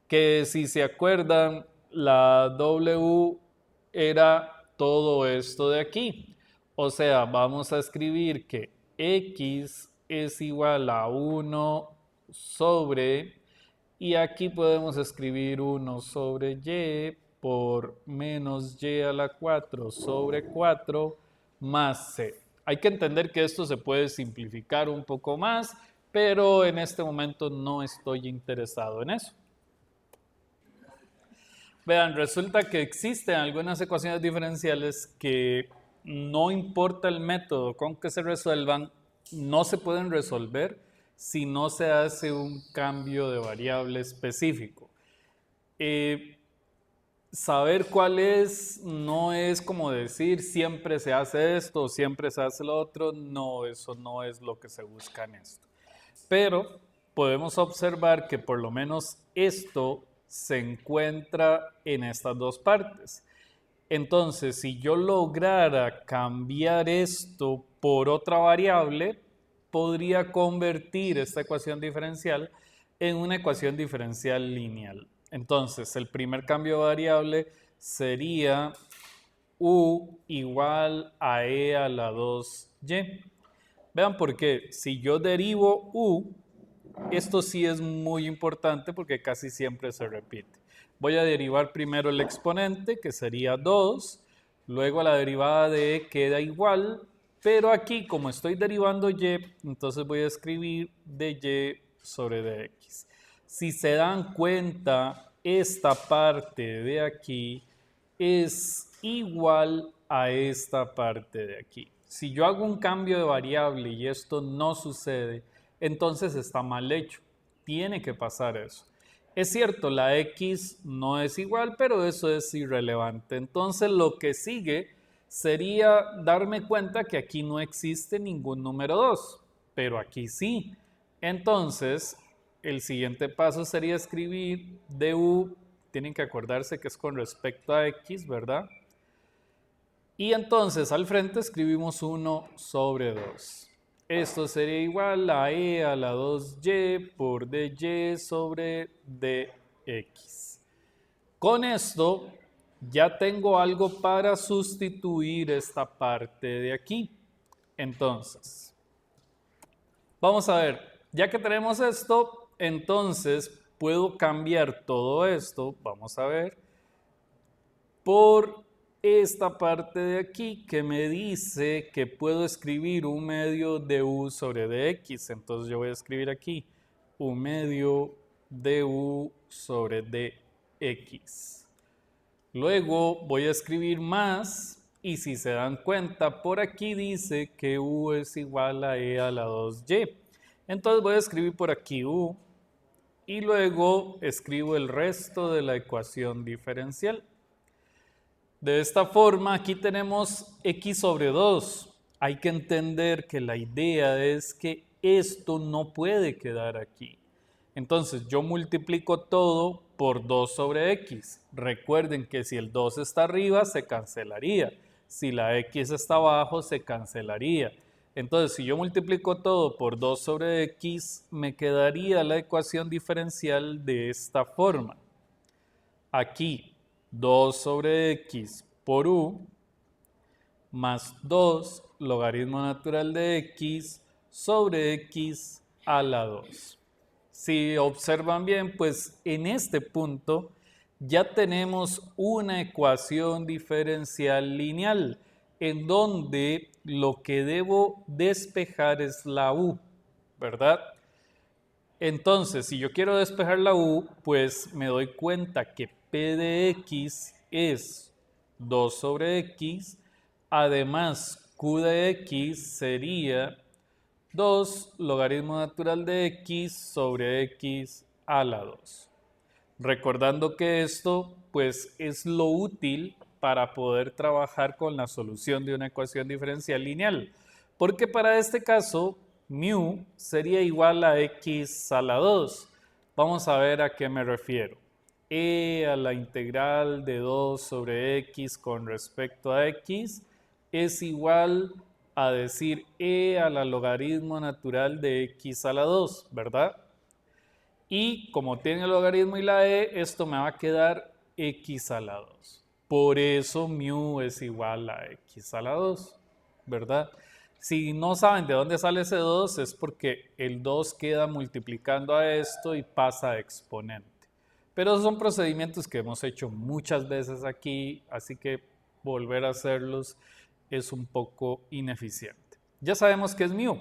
Speaker 1: Que si se acuerdan, la w era todo esto de aquí. O sea, vamos a escribir que x es igual a 1 sobre, y aquí podemos escribir 1 sobre y por menos y a la 4 sobre 4 más c. Hay que entender que esto se puede simplificar un poco más, pero en este momento no estoy interesado en eso. Vean, resulta que existen algunas ecuaciones diferenciales que no importa el método con que se resuelvan, no se pueden resolver si no se hace un cambio de variable específico. Saber cuál es no es como decir siempre se hace esto o siempre se hace lo otro, no, eso no es lo que se busca en esto. Pero podemos observar que por lo menos esto se encuentra en estas dos partes. Entonces, si yo lograra cambiar esto por otra variable, podría convertir esta ecuación diferencial en una ecuación diferencial lineal. Entonces, el primer cambio de variable sería u igual a e a la 2y. Vean por qué, si yo derivo u, esto sí es muy importante porque casi siempre se repite. Voy a derivar primero el exponente, que sería 2, luego la derivada de e queda igual, pero aquí como estoy derivando y, entonces voy a escribir dy sobre dx. Si se dan cuenta, esta parte de aquí es igual a esta parte de aquí. Si yo hago un cambio de variable y esto no sucede, entonces está mal hecho. Tiene que pasar eso. Es cierto, la x no es igual, pero eso es irrelevante. Entonces lo que sigue sería darme cuenta que aquí no existe ningún número 2, pero aquí sí. Entonces, el siguiente paso sería escribir du, tienen que acordarse que es con respecto a x, ¿verdad? Y entonces al frente escribimos 1 sobre 2. Esto sería igual a e a la 2y por dy sobre dx. Con esto ya tengo algo para sustituir esta parte de aquí. Entonces, vamos a ver, ya que tenemos esto, entonces puedo cambiar todo esto, vamos a ver, por esta parte de aquí que me dice que puedo escribir un medio de u sobre dx. Entonces yo voy a escribir aquí un medio de u sobre dx. Luego voy a escribir más y si se dan cuenta por aquí dice que u es igual a e a la 2y. Entonces voy a escribir por aquí u y luego escribo el resto de la ecuación diferencial. De esta forma, aquí tenemos x sobre 2. Hay que entender que la idea es que esto no puede quedar aquí. Entonces, yo multiplico todo por 2 sobre x. Recuerden que si el 2 está arriba, se cancelaría. Si la x está abajo, se cancelaría. Entonces, si yo multiplico todo por 2 sobre x, me quedaría la ecuación diferencial de esta forma. Aquí 2 sobre x por u más 2 logaritmo natural de x sobre x a la 2. Si observan bien, pues en este punto ya tenemos una ecuación diferencial lineal en donde lo que debo despejar es la u, ¿verdad? Entonces, si yo quiero despejar la u, pues me doy cuenta que p de x es 2 sobre x, además q de x sería 2 logaritmo natural de x sobre x a la 2. Recordando que esto pues es lo útil para poder trabajar con la solución de una ecuación diferencial lineal, porque para este caso mu sería igual a x a la 2. Vamos a ver a qué me refiero. E a la integral de 2 sobre x con respecto a x es igual a decir e a la logaritmo natural de x a la 2, ¿verdad? Y como tiene el logaritmo y la e, esto me va a quedar x a la 2. Por eso mu es igual a x a la 2, ¿verdad? Si no saben de dónde sale ese 2 es porque el 2 queda multiplicando a esto y pasa a exponente. Pero son procedimientos que hemos hecho muchas veces aquí, así que volver a hacerlos es un poco ineficiente. Ya sabemos que es mu,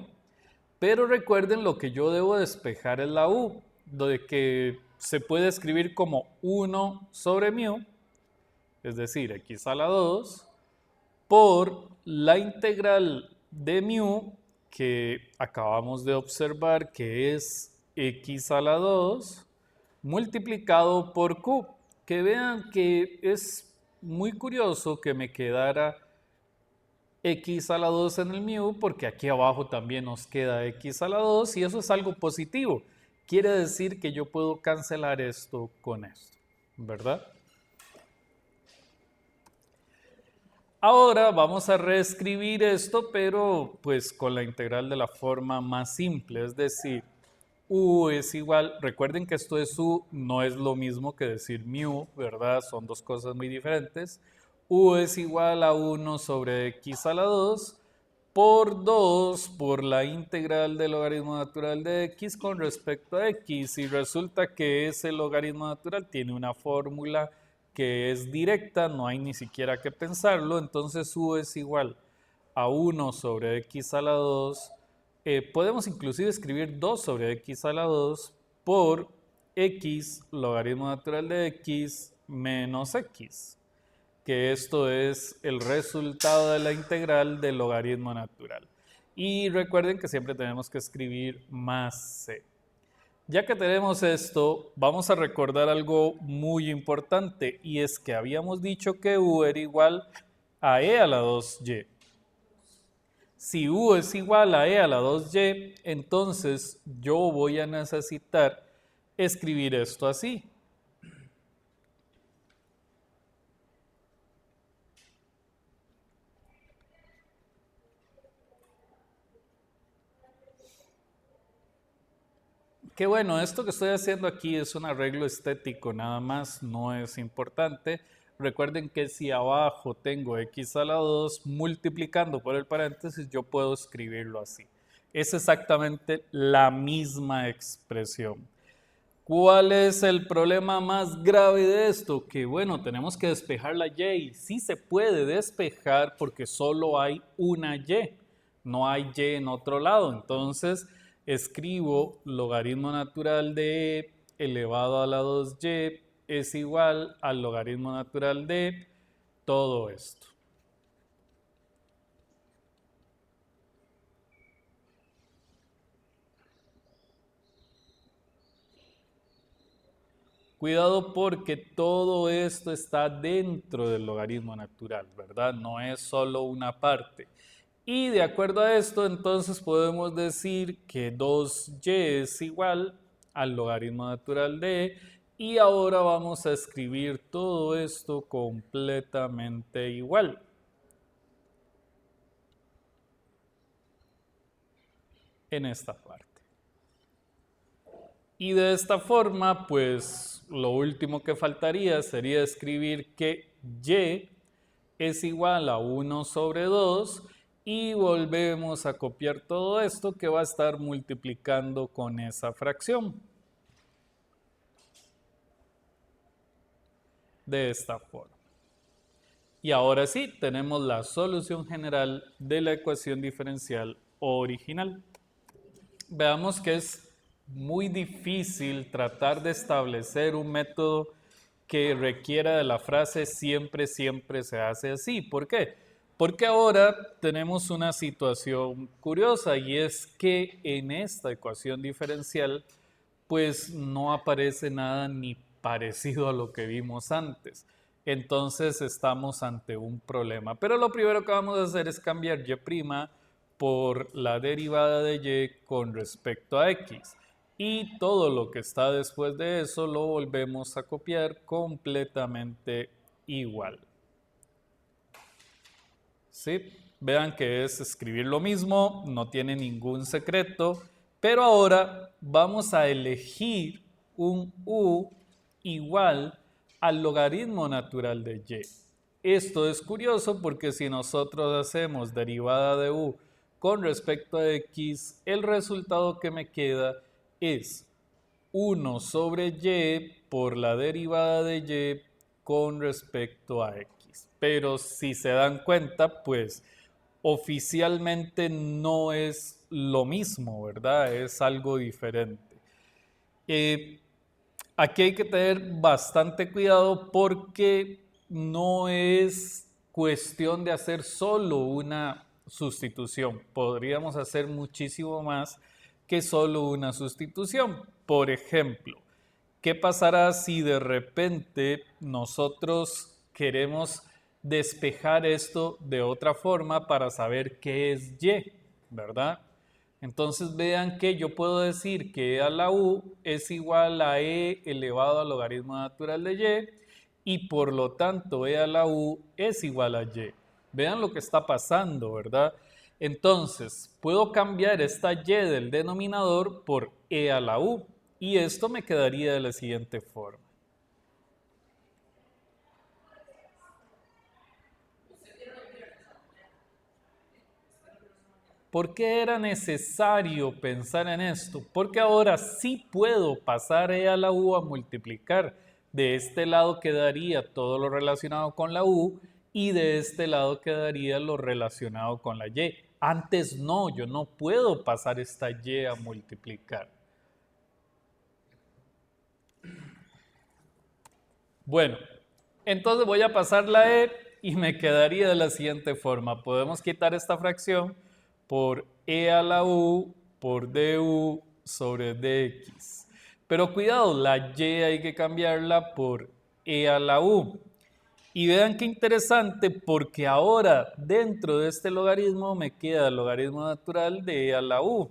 Speaker 1: pero recuerden lo que yo debo despejar es la u, de que se puede escribir como 1 sobre mu, es decir, x a la 2, por la integral de mu que acabamos de observar que es x a la 2 multiplicado por q. Que vean que es muy curioso que me quedara x a la 2 en el mu, porque aquí abajo también nos queda x a la 2 y eso es algo positivo. Quiere decir que yo puedo cancelar esto con esto, ¿verdad? Ahora vamos a reescribir esto, pero pues con la integral de la forma más simple, es decir, u es igual, recuerden que esto es u, no es lo mismo que decir mu, ¿verdad? Son dos cosas muy diferentes. U es igual a 1 sobre x a la 2 por 2 por la integral del logaritmo natural de x con respecto a x. Y resulta que ese logaritmo natural tiene una fórmula que es directa, no hay ni siquiera que pensarlo, entonces u es igual a 1 sobre x a la 2. Podemos inclusive escribir 2 sobre x a la 2 por x logaritmo natural de x menos x, que esto es el resultado de la integral del logaritmo natural. Y recuerden que siempre tenemos que escribir más c. Ya que tenemos esto, vamos a recordar algo muy importante y es que habíamos dicho que u era igual a e a la 2y. Si u es igual a e a la 2y, entonces yo voy a necesitar escribir esto así. Que bueno, esto que estoy haciendo aquí es un arreglo estético, nada más, no es importante. Recuerden que si abajo tengo x a la 2 multiplicando por el paréntesis, yo puedo escribirlo así. Es exactamente la misma expresión. ¿Cuál es el problema más grave de esto? Que bueno, tenemos que despejar la y. Sí se puede despejar porque solo hay una y, no hay y en otro lado. Entonces escribo logaritmo natural de e elevado a la 2y es igual al logaritmo natural de todo esto. Cuidado porque todo esto está dentro del logaritmo natural, ¿verdad? No es solo una parte. Y de acuerdo a esto, entonces podemos decir que 2y es igual al logaritmo natural de e. Y ahora vamos a escribir todo esto completamente igual. En esta parte. Y de esta forma, pues lo último que faltaría sería escribir que y es igual a 1 sobre 2 y volvemos a copiar todo esto que va a estar multiplicando con esa fracción. de esta forma. Y ahora sí, tenemos la solución general de la ecuación diferencial original. Veamos que es muy difícil tratar de establecer un método que requiera de la frase siempre, siempre se hace así. ¿Por qué? Porque ahora tenemos una situación curiosa y es que en esta ecuación diferencial pues no aparece nada ni parecido a lo que vimos antes. Entonces estamos ante un problema. Pero lo primero que vamos a hacer es cambiar y' por la derivada de y con respecto a x. Y todo lo que está después de eso lo volvemos a copiar completamente igual. ¿Sí? Vean que es escribir lo mismo, no tiene ningún secreto, pero ahora vamos a elegir un u igual al logaritmo natural de y. Esto es curioso porque si nosotros hacemos derivada de u con respecto a x, el resultado que me queda es 1 sobre y por la derivada de y con respecto a x. Pero si se dan cuenta, pues oficialmente no es lo mismo, ¿verdad? Es algo diferente. Aquí hay que tener bastante cuidado porque no es cuestión de hacer solo una sustitución. Podríamos hacer muchísimo más que solo una sustitución. Por ejemplo, ¿qué pasará si de repente nosotros queremos despejar esto de otra forma para saber qué es y, ¿verdad? Entonces vean que yo puedo decir que e a la u es igual a e elevado al logaritmo natural de y por lo tanto e a la u es igual a y. Vean lo que está pasando, ¿verdad? Entonces puedo cambiar esta y del denominador por e a la u y esto me quedaría de la siguiente forma. ¿Por qué era necesario pensar en esto? Porque ahora sí puedo pasar e a la u a multiplicar. De este lado quedaría todo lo relacionado con la u y de este lado quedaría lo relacionado con la y. Antes no, yo no puedo pasar esta y a multiplicar. Bueno, entonces voy a pasar la e y me quedaría de la siguiente forma. Podemos quitar esta fracción por e a la u por du sobre dx. Pero cuidado, la y hay que cambiarla por e a la u. Y vean qué interesante porque ahora dentro de este logaritmo me queda el logaritmo natural de e a la u.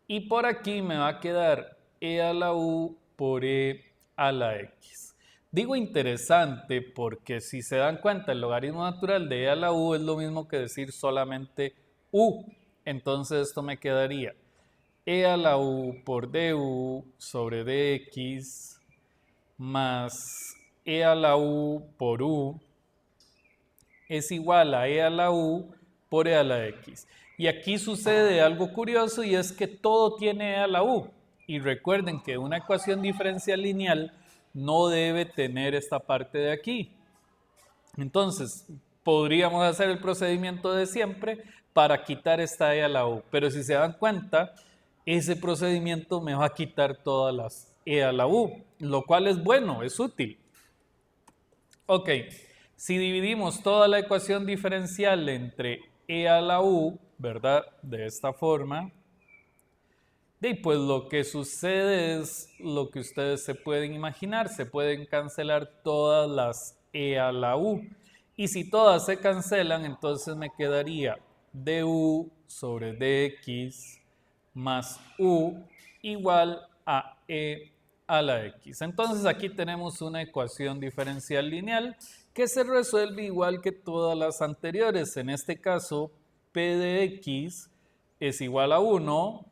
Speaker 1: Y por aquí me va a quedar e a la u por e a la x. Digo interesante porque si se dan cuenta el logaritmo natural de e a la u es lo mismo que decir solamente u. Entonces esto me quedaría e a la u por du sobre dx más e a la u por u es igual a e a la u por e a la x. Y aquí sucede algo curioso y es que todo tiene e a la u. Y recuerden que una ecuación diferencial lineal no debe tener esta parte de aquí. Entonces, podríamos hacer el procedimiento de siempre para quitar esta e a la u. Pero si se dan cuenta, ese procedimiento me va a quitar todas las e a la u, lo cual es bueno, es útil. Ok, si dividimos toda la ecuación diferencial entre e a la u, ¿verdad? De esta forma, y pues lo que sucede es lo que ustedes se pueden imaginar, se pueden cancelar todas las e a la u. Y si todas se cancelan, entonces me quedaría du sobre dx más u igual a e a la x. Entonces aquí tenemos una ecuación diferencial lineal que se resuelve igual que todas las anteriores. En este caso, p de x es igual a 1,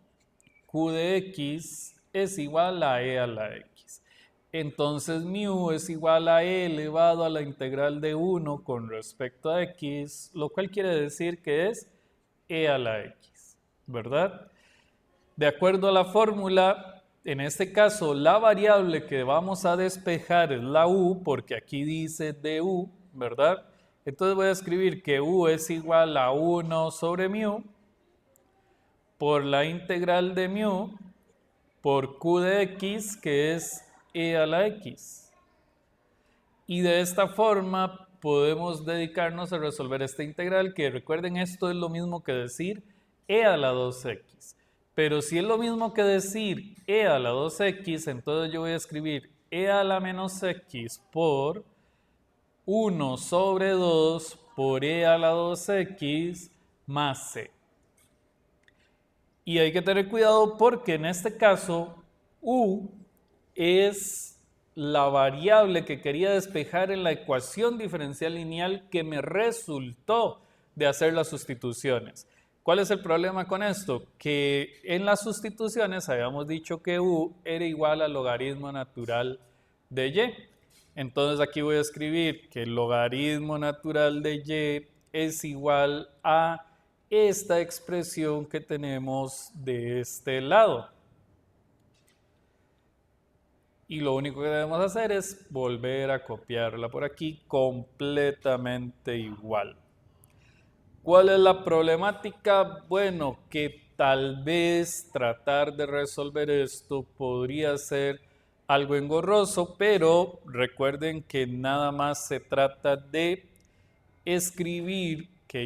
Speaker 1: q de x es igual a e a la x. Entonces mu es igual a e elevado a la integral de 1 con respecto a x, lo cual quiere decir que es e a la x, ¿verdad? De acuerdo a la fórmula, En este caso, la variable que vamos a despejar es la u, porque aquí dice du, ¿verdad? Entonces voy a escribir que u es igual a 1 sobre mu por la integral de mu por q de x, que es e a la x. Y de esta forma podemos dedicarnos a resolver esta integral, que recuerden, esto es lo mismo que decir e a la 2x. Pero si es lo mismo que decir e a la 2x, entonces yo voy a escribir e a la menos x por 1 sobre 2 por e a la 2x más c. Y hay que tener cuidado porque en este caso u es la variable que quería despejar en la ecuación diferencial lineal que me resultó de hacer las sustituciones. ¿Cuál es el problema con esto? Que en las sustituciones habíamos dicho que u era igual al logaritmo natural de y. Entonces aquí voy a escribir que el logaritmo natural de y es igual a esta expresión que tenemos de este lado. Y lo único que debemos hacer es volver a copiarla por aquí completamente igual. ¿Cuál es la problemática? Bueno, que tal vez tratar de resolver esto podría ser algo engorroso, pero recuerden que nada más se trata de escribir que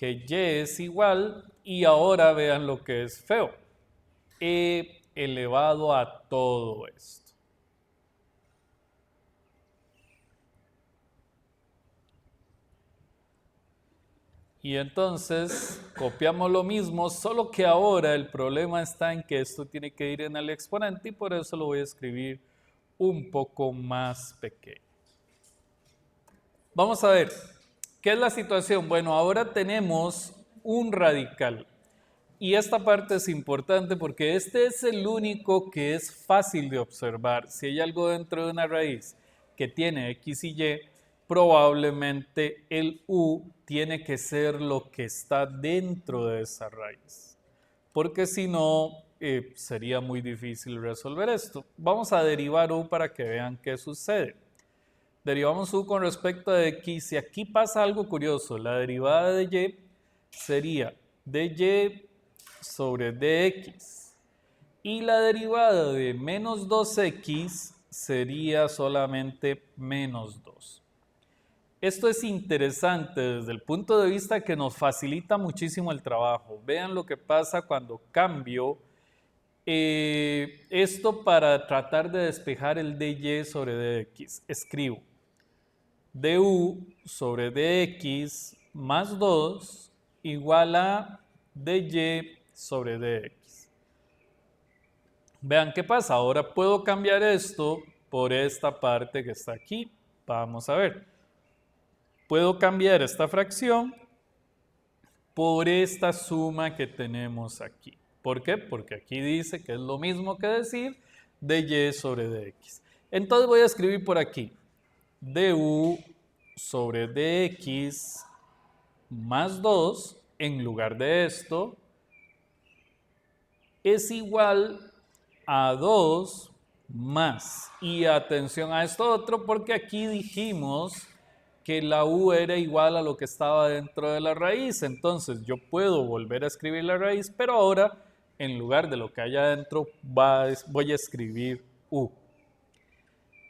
Speaker 1: y es igual, y ahora vean lo que es feo. E elevado a todo esto. Y entonces copiamos lo mismo, solo que ahora el problema está en que esto tiene que ir en el exponente y por eso lo voy a escribir un poco más pequeño. Vamos a ver, ¿qué es la situación? Bueno, ahora tenemos un radical. Y esta parte es importante porque este es el único que es fácil de observar. Si hay algo dentro de una raíz que tiene x y y, probablemente el u tiene que ser lo que está dentro de esa raíz. Porque si no, sería muy difícil resolver esto. Vamos a derivar u para que vean qué sucede. Derivamos u con respecto a x y aquí pasa algo curioso. La derivada de y sería dy sobre dx y la derivada de menos 2x sería solamente menos 2. Esto es interesante desde el punto de vista que nos facilita muchísimo el trabajo. Vean lo que pasa cuando cambio esto para tratar de despejar el dy sobre dx. Escribo du sobre dx más 2 igual a dy sobre dx. Vean qué pasa. Ahora puedo cambiar esto por esta parte que está aquí. Vamos a ver. Puedo cambiar esta fracción por esta suma que tenemos aquí. ¿Por qué? Porque aquí dice que es lo mismo que decir dy sobre dx. Entonces voy a escribir por aquí du sobre dx más 2 en lugar de esto es igual a 2 más. Y atención a esto otro porque aquí dijimos que la u era igual a lo que estaba dentro de la raíz. Entonces yo puedo volver a escribir la raíz, pero ahora en lugar de lo que hay adentro voy a escribir u.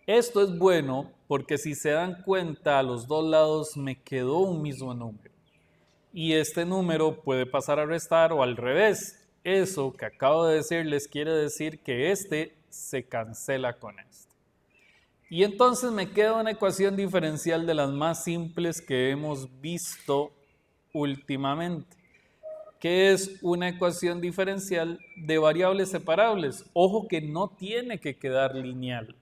Speaker 1: Esto es bueno porque si se dan cuenta a los dos lados me quedó un mismo número. Y este número puede pasar a restar o al revés. Eso que acabo de decirles quiere decir que este se cancela con este. Y entonces me queda una ecuación diferencial de las más simples que hemos visto últimamente, que es una ecuación diferencial de variables separables. Ojo que no tiene que quedar lineal.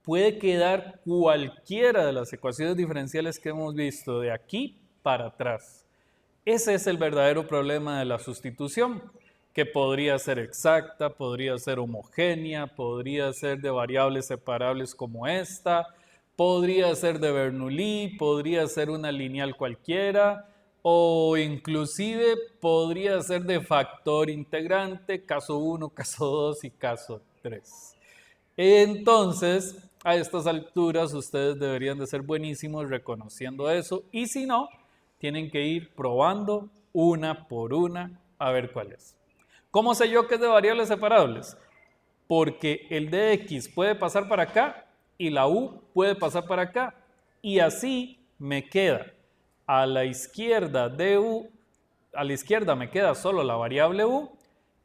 Speaker 1: Puede quedar cualquiera de las ecuaciones diferenciales que hemos visto de aquí para atrás. Ese es el verdadero problema de la sustitución, que podría ser exacta, podría ser homogénea, podría ser de variables separables como esta, podría ser de Bernoulli, podría ser una lineal cualquiera, o inclusive podría ser de factor integrante, caso 1, caso 2 y caso 3. Entonces, a estas alturas ustedes deberían de ser buenísimos reconociendo eso y si no, tienen que ir probando una por una a ver cuál es. ¿Cómo sé yo que es de variables separables? Porque el dx puede pasar para acá y la u puede pasar para acá y así me queda a la izquierda de u, a la izquierda me queda solo la variable u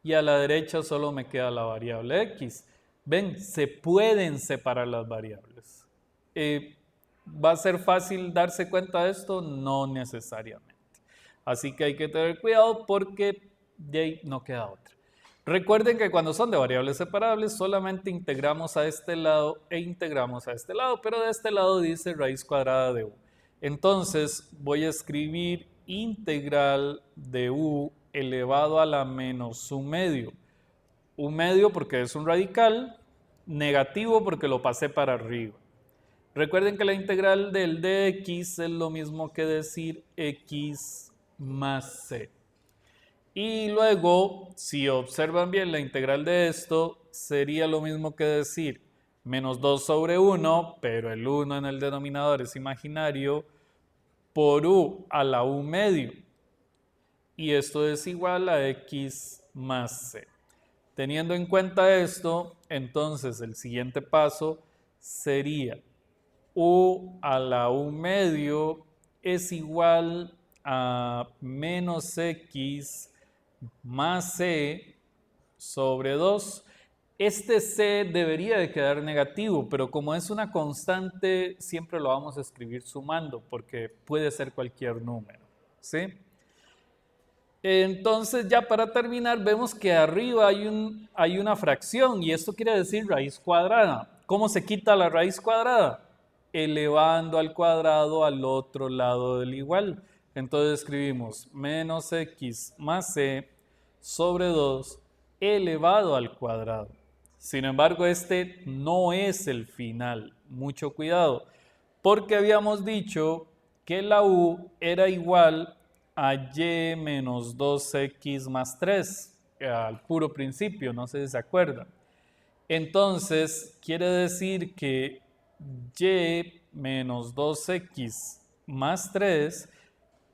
Speaker 1: y a la derecha solo me queda la variable x. Ven, se pueden separar las variables. ¿Va a ser fácil darse cuenta de esto? No necesariamente. Así que hay que tener cuidado porque de ahí no queda otra. Recuerden que cuando son de variables separables solamente integramos a este lado e integramos a este lado, pero de este lado dice raíz cuadrada de u. Entonces voy a escribir integral de u elevado a la menos un medio. Un medio porque es un radical, negativo porque lo pasé para arriba. Recuerden que la integral del dx es lo mismo que decir x más c. Y luego, si observan bien, la integral de esto sería lo mismo que decir menos 2 sobre 1, pero el 1 en el denominador es imaginario, por u a la u medio. Y esto es igual a x más c. Teniendo en cuenta esto, entonces el siguiente paso sería u a la u medio es igual a menos x más c sobre 2. Este c debería de quedar negativo, pero como es una constante, siempre lo vamos a escribir sumando, porque puede ser cualquier número, ¿sí? Entonces, ya para terminar, vemos que arriba hay una fracción, y esto quiere decir raíz cuadrada. ¿Cómo se quita la raíz cuadrada? Elevando al cuadrado al otro lado del igual. Entonces escribimos menos x más c sobre 2 elevado al cuadrado. Sin embargo, este no es el final. Mucho cuidado, porque habíamos dicho que la u era igual a y menos 2x más 3, al puro principio, no sé si se acuerdan. Entonces, quiere decir que y menos 2x más 3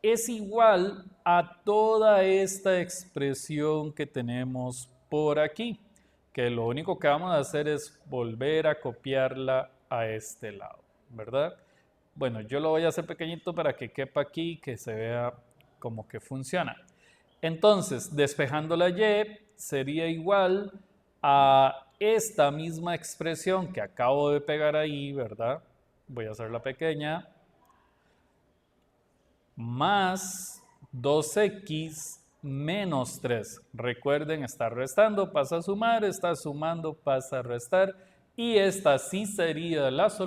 Speaker 1: es igual a toda esta expresión que tenemos por aquí, que lo único que vamos a hacer es volver a copiarla a este lado, ¿verdad? Bueno, yo lo voy a hacer pequeñito para que quepa aquí, que se vea como que funciona. Entonces, despejando la y sería igual a esta misma expresión que acabo de pegar ahí, ¿verdad? Voy a hacerla pequeña, más 2x menos 3. Recuerden, está restando, pasa a sumar, está sumando, pasa a restar, y esta sí sería la solución.